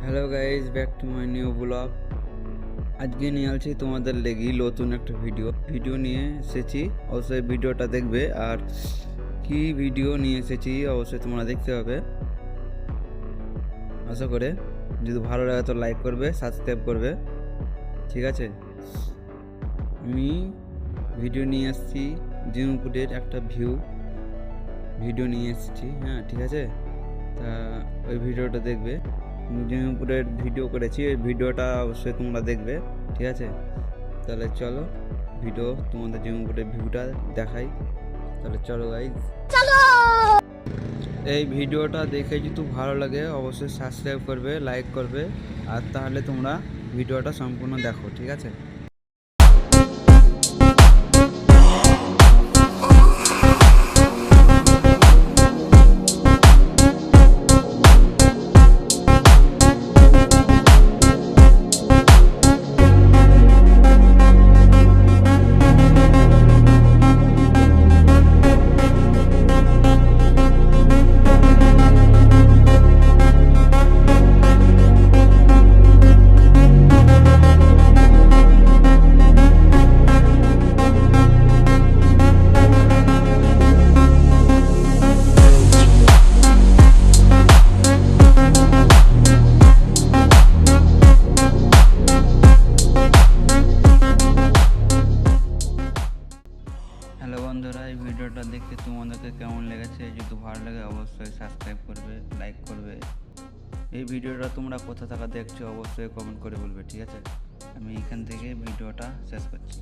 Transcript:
Hello guys, back to my new blog. আজকে নিয়ে আসছি তোমাদের লেগি নতুন একটা ভিডিও নিয়ে এসেছি। অবশ্যই ভিডিওটা দেখবে, আর কি ভিডিও নিয়ে এসেছি অবশ্যই তোমরা দেখতে হবে। আশা করে যদি ভালো লাগে তো লাইক করবে, সাবস্ক্রাইব করবে, ঠিক আছে। আমি ভিডিও নিয়ে এসেছি জিনুপুরের একটা ভিডিও নিয়ে এসেছি, হ্যাঁ ঠিক আছে। তা ওই ভিডিওটা দেখবে। জিনুপুরের ভিডিও করেছি, ওই ভিডিওটা অবশ্যই তোমরা দেখবে, ঠিক আছে। তাহলে চলো তোমাদের জিনুপুরের ভিউটা দেখাই। তাহলে চলো গাইজ, এই ভিডিওটা দেখে যদি ভালো লাগে অবশ্যই সাবস্ক্রাইব করবে, লাইক করবে, আর তাহলে তোমরা ভিডিওটা সম্পূর্ণ দেখো, ঠিক আছে। হ্যালো বন্ধুরা, এই ভিডিওটা দেখে তোমাদেরকে কেমন লেগেছে? যদি ভালো লাগে অবশ্যই সাবস্ক্রাইব করবে, লাইক করবে। এই ভিডিওটা তোমরা কোথা থেকে দেখছো অবশ্যই কমেন্ট করে বলবে, ঠিক আছে। আমি এখান থেকে ভিডিওটা শেষ করছি।